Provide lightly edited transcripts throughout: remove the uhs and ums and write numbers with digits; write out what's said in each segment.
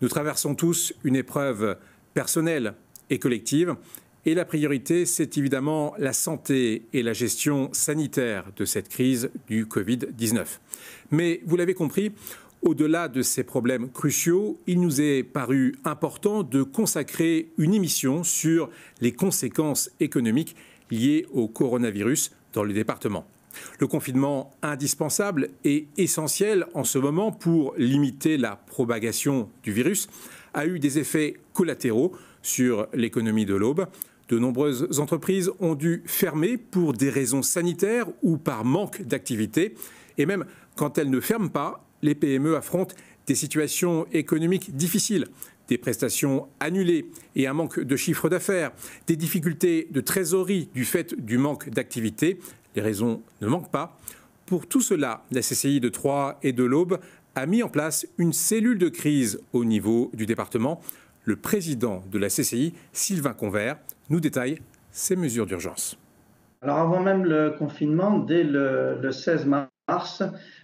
Nous traversons tous une épreuve personnelle et collective. Et la priorité, c'est évidemment la santé et la gestion sanitaire de cette crise du Covid-19. Mais vous l'avez compris, au-delà de ces problèmes cruciaux, il nous est paru important de consacrer une émission sur les conséquences économiques liées au coronavirus dans le département. Le confinement indispensable et essentiel en ce moment pour limiter la propagation du virus a eu des effets collatéraux sur l'économie de l'Aube. De nombreuses entreprises ont dû fermer pour des raisons sanitaires ou par manque d'activité. Et même quand elles ne ferment pas, les PME affrontent des situations économiques difficiles, des prestations annulées et un manque de chiffre d'affaires, des difficultés de trésorerie du fait du manque d'activité. Les raisons ne manquent pas. Pour tout cela, la CCI de Troyes et de l'Aube a mis en place une cellule de crise au niveau du département. Le président de la CCI, Sylvain Convert, nous détaille ces mesures d'urgence. Alors avant même le confinement, dès le 16 mars,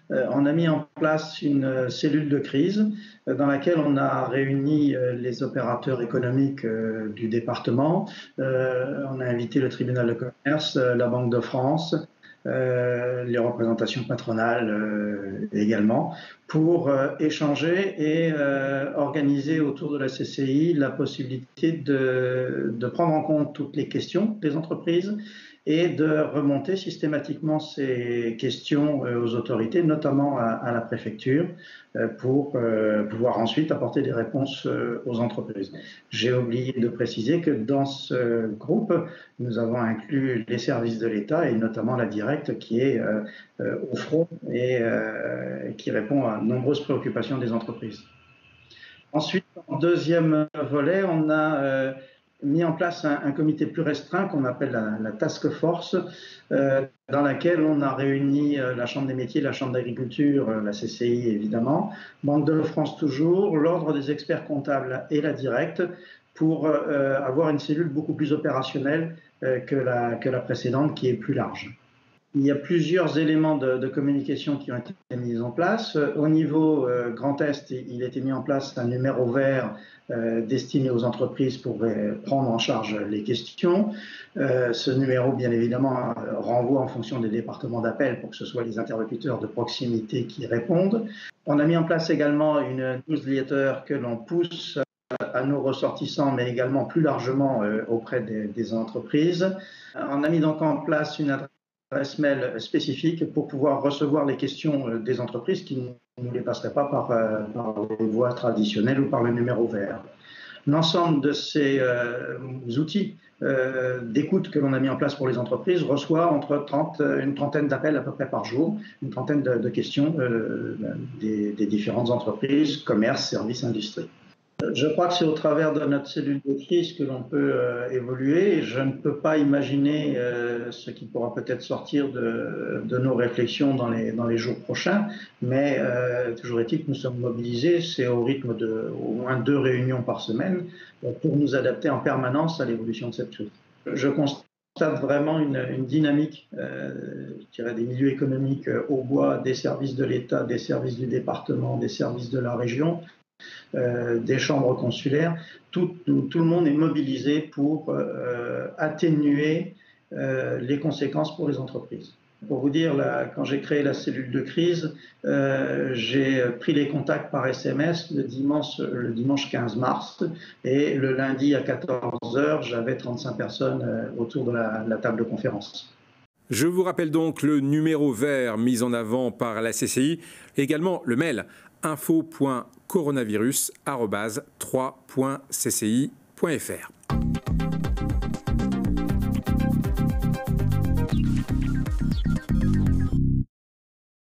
on a mis en place une cellule de crise dans laquelle on a réuni les opérateurs économiques du département. On a invité le tribunal de commerce, la Banque de France, les représentations patronales également, pour échanger et organiser autour de la CCI la possibilité de prendre en compte toutes les questions des entreprises et de remonter systématiquement ces questions aux autorités, notamment à la préfecture, pour pouvoir ensuite apporter des réponses aux entreprises. J'ai oublié de préciser que dans ce groupe, nous avons inclus les services de l'État et notamment la Directe qui est au front et qui répond à de nombreuses préoccupations des entreprises. Ensuite, en deuxième volet, on a mis en place un comité plus restreint qu'on appelle la Task Force, dans laquelle on a réuni la Chambre des métiers, la Chambre d'agriculture, la CCI évidemment, Banque de France toujours, l'Ordre des experts comptables et la Directe, pour avoir une cellule beaucoup plus opérationnelle que la précédente, qui est plus large. Il y a plusieurs éléments de communication qui ont été mis en place. Au niveau Grand Est, il a été mis en place un numéro vert destiné aux entreprises pour prendre en charge les questions. Ce numéro, bien évidemment, renvoie en fonction des départements d'appel pour que ce soit les interlocuteurs de proximité qui répondent. On a mis en place également une newsletter que l'on pousse à nos ressortissants, mais également plus largement auprès des entreprises. On a mis donc en place une adresse mail spécifique pour pouvoir recevoir les questions des entreprises qui ne les passeraient pas par les voies traditionnelles ou par le numéro vert. L'ensemble de ces outils d'écoute que l'on a mis en place pour les entreprises reçoit une trentaine d'appels à peu près par jour, une trentaine de questions des différentes entreprises, commerces, services, industries. Je crois que c'est au travers de notre cellule de crise que l'on peut évoluer. Je ne peux pas imaginer ce qui pourra peut-être sortir de nos réflexions dans les jours prochains, mais toujours est-il que nous sommes mobilisés, c'est au rythme de au moins 2 réunions par semaine pour nous adapter en permanence à l'évolution de cette crise. Je constate vraiment une dynamique, je dirais, des milieux économiques au bois, des services de l'État, des services du département, des services de la région, des chambres consulaires, tout le monde est mobilisé pour atténuer les conséquences pour les entreprises. Pour vous dire, quand j'ai créé la cellule de crise, j'ai pris les contacts par SMS le dimanche 15 mars et le lundi à 14 h, j'avais 35 personnes autour de la table de conférence. Je vous rappelle donc le numéro vert mis en avant par la CCI, également le mail info.coronavirus@3.cci.fr.